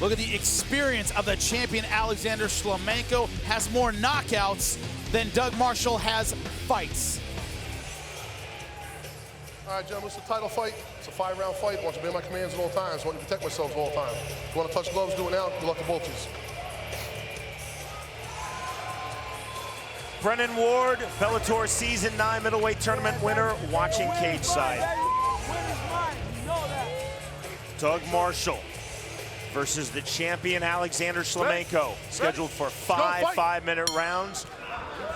Look at the experience of the champion. Alexander Shlemenko has more knockouts than Doug Marshall has fights. All right, gentlemen, it's a title fight. It's a 5-round fight. I want to obey my commands at all times. I want to protect myself at all times. If you want to touch gloves, do it now. Good luck to both of you. Brennan Ward, Bellator Season 9 middleweight tournament winner, watching cage side. Doug Marshall versus the champion Alexander Shlemenko, scheduled for 5 5-minute rounds.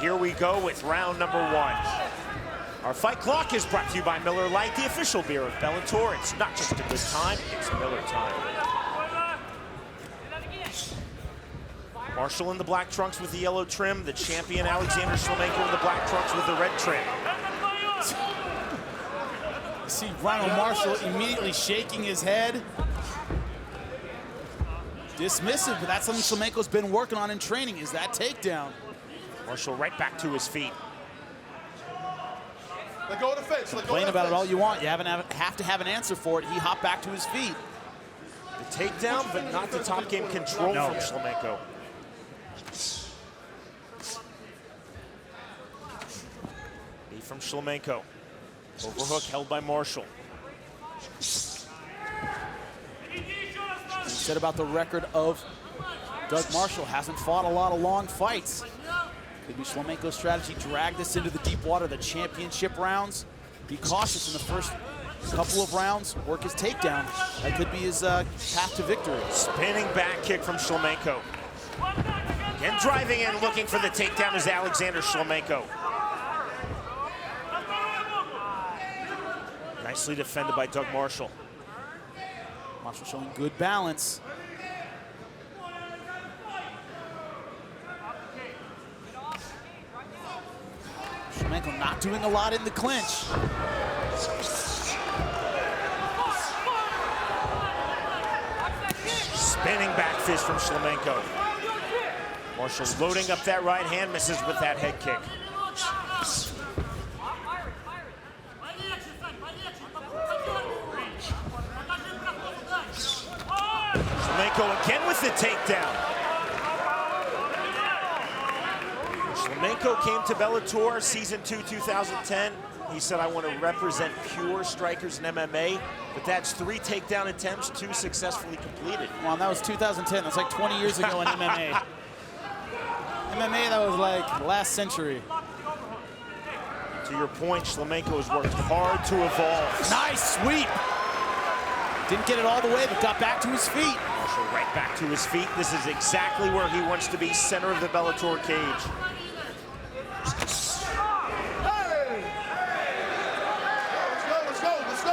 Here we go with round number 1. Our fight clock is brought to you by Miller Lite, the official beer of Bellator. It's not just a good time, it's Miller time. Marshall in the black trunks with the yellow trim, the champion Alexander Shlemenko in the black trunks with the red trim. You see Ronald Marshall immediately shaking his head. Dismissive, but that's something Shlemenko's been working on in training, is that takedown. Marshall right back to his feet. Let go of the fence. Complain about it all you want. You have to have an answer for it. He hopped back to his feet. The takedown, but not the top game control from Shlemenko. Knee from Shlemenko. Overhook held by Marshall. You said about the record of Doug Marshall, hasn't fought a lot of long fights. Could be Shlemenko's strategy, drag this into the deep water, the championship rounds. Be cautious in the first couple of rounds, work his takedown. That could be his path to victory. Spinning back kick from Shlemenko. Again driving in, looking for the takedown is Alexander Shlemenko. Nicely defended by Doug Marshall. Marshall showing good balance. Shlemenko not doing a lot in the clinch. Spinning back fist from Shlemenko. Marshall loading up that right hand, misses with that head kick. Shlemenko again with the takedown. Shlemenko came to Bellator Season 2, 2010. He said, I want to represent pure strikers in MMA, but that's 3 takedown attempts, 2 successfully completed. Well, that was 2010. That's like 20 years ago in MMA. MMA, that was like last century. To your point, Shlemenko has worked hard to evolve. Nice sweep. Didn't get it all the way, but got back to his feet. Marshall right back to his feet. This is exactly where he wants to be, center of the Bellator cage.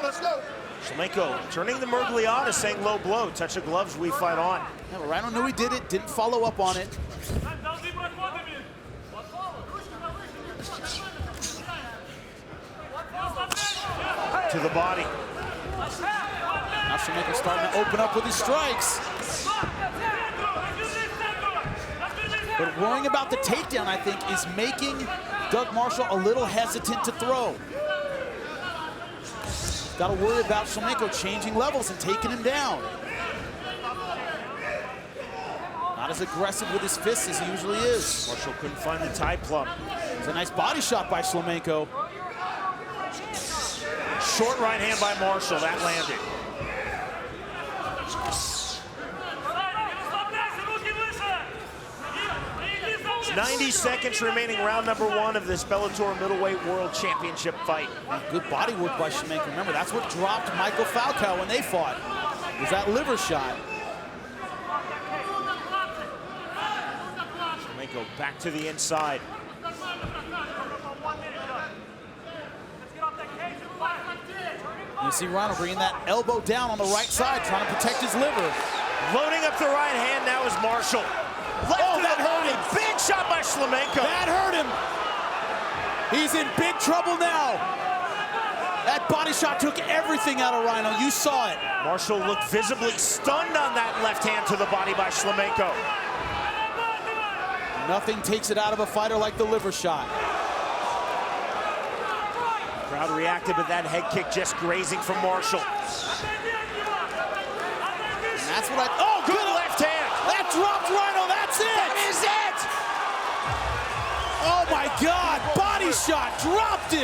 Let's go. Shlemenko turning the Mergliata, saying low blow. Touch of gloves, we fight on. Yeah, but Rhino knew he did it, didn't follow up on it. To the body. Now Shlemenko starting to open up with his strikes. But worrying about the takedown, I think, is making Doug Marshall a little hesitant to throw. Got to worry about Shlemenko changing levels and taking him down. Not as aggressive with his fists as he usually is. Marshall couldn't find the tie plum. It's a nice body shot by Shlemenko. Short right hand by Marshall, that landed. 90 seconds remaining, round number 1 of this Bellator Middleweight World Championship fight. Good body work by Shlemenko. Remember, that's what dropped Michael Falcao when they fought. Was that liver shot. Shlemenko back to the inside. You see Ronald bringing that elbow down on the right side, trying to protect his liver. Loading up the right hand now is Marshall. Left that hurt him. Big shot by Shlemenko. That hurt him. He's in big trouble now. That body shot took everything out of Rhino. You saw it. Marshall looked visibly stunned on that left hand to the body by Shlemenko. Nothing takes it out of a fighter like the liver shot. Crowd reacted, but that head kick just grazing from Marshall. And that's what oh, good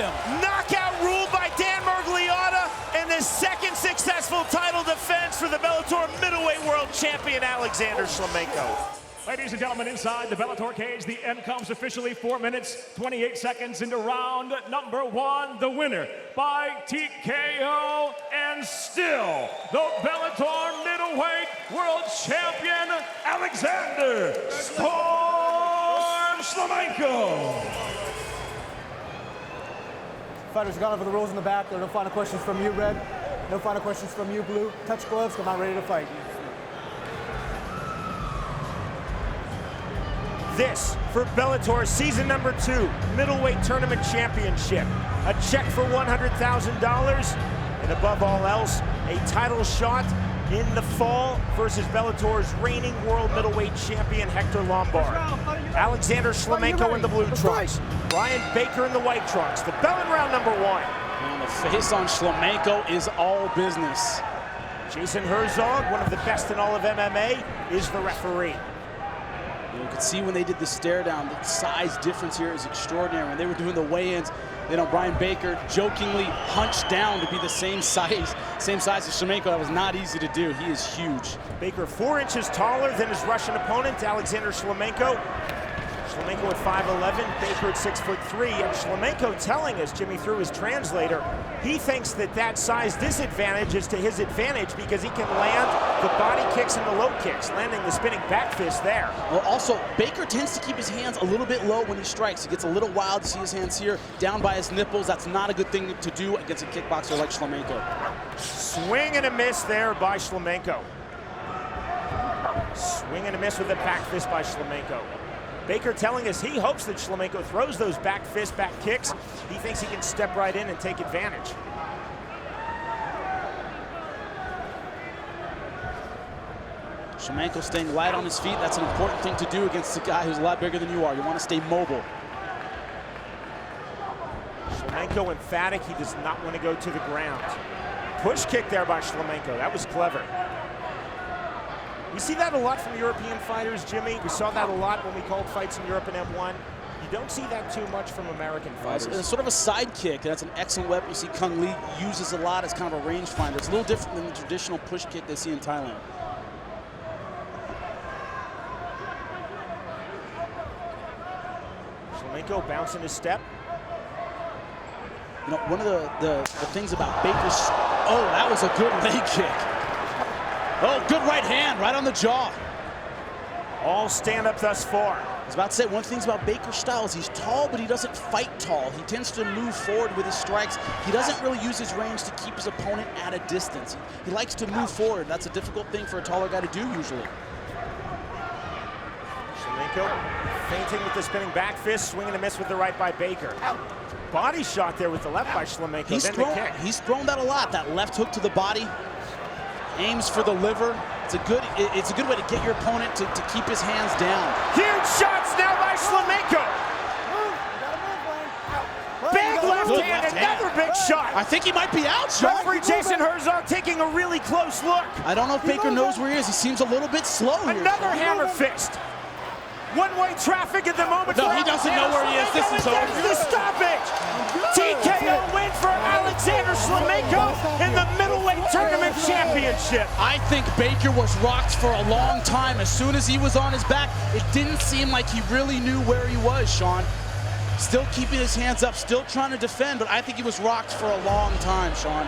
him. Knockout rule by Dan Miragliotta, and the second successful title defense for the Bellator middleweight world champion Alexander Shlemenko. Ladies and gentlemen, inside the Bellator cage, the end comes officially 4 minutes, 28 seconds into round number 1. The winner by TKO and still the Bellator middleweight world champion, Alexander Shlemenko. Fighters gone over the rules in the back. There are no final questions from you, Red. No final questions from you, Blue. Touch gloves, come out ready to fight. This for Bellator season number 2, middleweight tournament championship. A check for $100,000, and above all else, a title shot in the fall versus Bellator's reigning world middleweight champion Hector Lombard. Alexander Shlemenko in the blue trunks, Bryan Baker in the white trunks. The bell in round number 1. And the face on Shlemenko is all business. Jason Herzog, one of the best in all of MMA, is the referee. You could see when they did the stare down, the size difference here is extraordinary. When they were doing the weigh-ins, you know, Bryan Baker jokingly hunched down to be the same size as Shlemenko. That was not easy to do. He is huge. Baker 4 inches taller than his Russian opponent, Alexander Shlemenko. Shlemenko at 5'11", Baker at 6'3", and Shlemenko telling us, Jimmy through his translator, he thinks that size disadvantage is to his advantage because he can land the body kicks and the low kicks, landing the spinning back fist there. Well, also, Baker tends to keep his hands a little bit low when he strikes. He gets a little wild. You see his hands here, down by his nipples. That's not a good thing to do against a kickboxer like Shlemenko. Swing and a miss there by Shlemenko. Swing and a miss with a back fist by Shlemenko. Baker telling us he hopes that Shlemenko throws those back fists, back kicks. He thinks he can step right in and take advantage. Shlemenko staying light on his feet. That's an important thing to do against a guy who's a lot bigger than you are. You want to stay mobile. Shlemenko emphatic. He does not want to go to the ground. Push kick there by Shlemenko. That was clever. We see that a lot from European fighters, Jimmy. We saw that a lot when we called fights in Europe in M1. You don't see that too much from American fighters. It's sort of a side kick. That's an excellent weapon. You see Kung Lee uses a lot as kind of a rangefinder. It's a little different than the traditional push kick they see in Thailand. Shlemenko bouncing his step. You know, one of the things about Baker's... Oh, that was a good leg kick. Oh, good right hand, right on the jaw. All stand up thus far. I was about to say, one of the things about Baker's style is he's tall, but he doesn't fight tall. He tends to move forward with his strikes. He doesn't really use his range to keep his opponent at a distance. He likes to move forward. That's a difficult thing for a taller guy to do usually. Shlemenko feinting with the spinning back fist, swinging a miss with the right by Baker. Body shot there with the left by Shlemenko, He's thrown that a lot, that left hook to the body. Aims for the liver. It's a good way to get your opponent to keep his hands down. Huge shots now by Shlemenko. Big left hand, another big shot. I think he might be out, Sean. Referee Jason Herzog taking a really close look. I don't know if Baker knows where he is. He seems a little bit slow here. Another hammer fist. One-way traffic at the moment. No, he doesn't know where he is. This is over. The stoppage. TKO win for Alexander Shlemenko in the middleweight tournament championship. I think Baker was rocked for a long time. As soon as he was on his back, it didn't seem like he really knew where he was, Sean. Still keeping his hands up, still trying to defend, but I think he was rocked for a long time, Sean.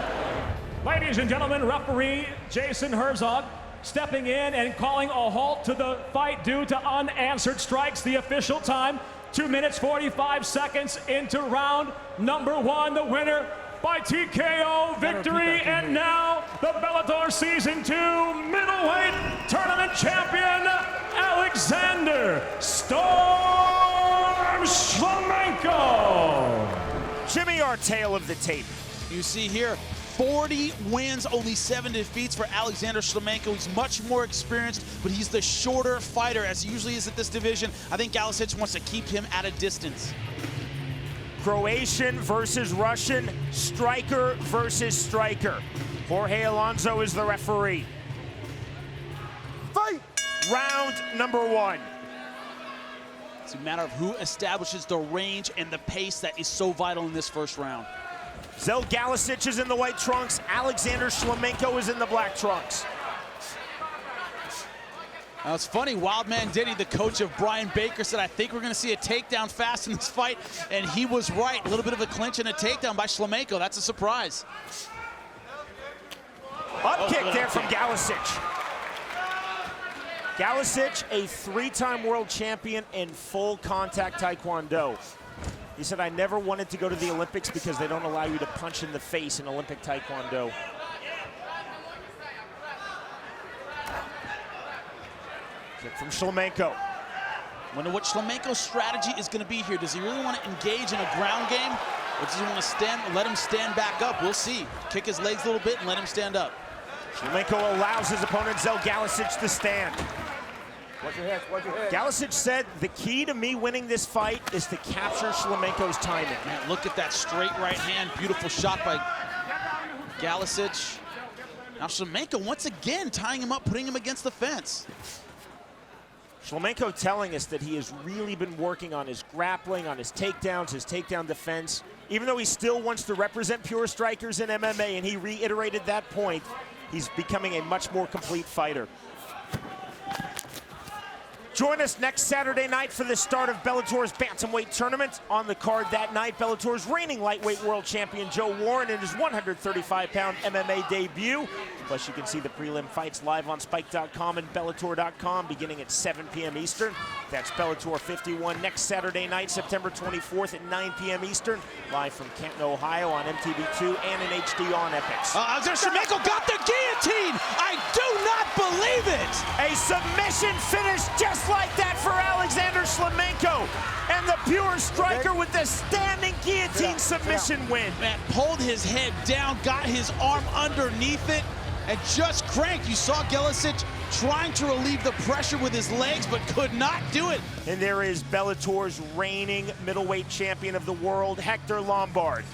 Ladies and gentlemen, referee Jason Herzog stepping in and calling a halt to the fight due to unanswered strikes. The official time, 2 minutes, 45 seconds into round number 1. The winner by TKO victory, and now the Bellator Season 2 middleweight tournament champion, Alexander "Storm" Shlemenko. Jimmy, our tale of the tape. You see here, 40 wins, only 7 defeats for Alexander Shlemenko. He's much more experienced, but he's the shorter fighter, as he usually is at this division. I think Galešić wants to keep him at a distance. Croatian versus Russian, striker versus striker. Jorge Alonso is the referee. Fight! Round number 1. It's a matter of who establishes the range and the pace that is so vital in this first round. Zelg Galešić is in the white trunks. Alexander Shlemenko is in the black trunks. Now it's funny, Wildman Diddy, the coach of Bryan Baker, said, I think we're going to see a takedown fast in this fight, and he was right. A little bit of a clinch and a takedown by Shlemenko. That's a surprise. Up kick there from Galešić. Galešić, a three-time world champion in full contact Taekwondo. He said, I never wanted to go to the Olympics because they don't allow you to punch in the face in Olympic Taekwondo. Kick from Shlemenko. Wonder what Shlemenko's strategy is going to be here. Does he really want to engage in a ground game, or does he want to let him stand back up? We'll see. Kick his legs a little bit and let him stand up. Shlemenko allows his opponent, Zelg Galešić, to stand. Watch your head, watch your head. Galešić said, the key to me winning this fight is to capture Shlemenko's timing. Man, look at that straight right hand. Beautiful shot by Galešić. Now Shlemenko once again tying him up, putting him against the fence. Shlemenko telling us that he has really been working on his grappling, on his takedowns, his takedown defense. Even though he still wants to represent pure strikers in MMA, and he reiterated that point, he's becoming a much more complete fighter. Join us next Saturday night for the start of Bellator's bantamweight tournament. On the card that night, Bellator's reigning lightweight world champion Joe Warren in his 135-pound MMA debut. Plus, you can see the prelim fights live on Spike.com and Bellator.com beginning at 7 p.m. Eastern. That's Bellator 51 next Saturday night, September 24th at 9 p.m. Eastern, live from Canton, Ohio on MTV2 and in HD on Epix. Alexander Shlemenko got the guillotine! I do not believe it! A submission finish just like that for Alexander Shlemenko. And the pure striker with the standing guillotine submission win. Man, pulled his head down, got his arm underneath it, and just cranked. You saw Galešić trying to relieve the pressure with his legs, but could not do it. And there is Bellator's reigning middleweight champion of the world, Hector Lombard.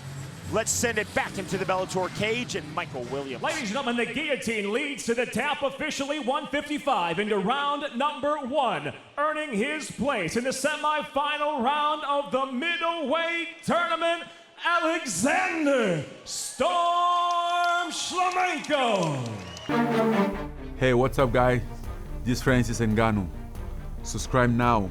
Let's send it back into the Bellator cage and Michael Williams. Ladies and gentlemen, the guillotine leads to the tap officially 155 into round number 1, earning his place in the semifinal round of the middleweight tournament, Alexander Storm Shlemenko. Hey, what's up, guys? This is Francis Ngannou. Subscribe now.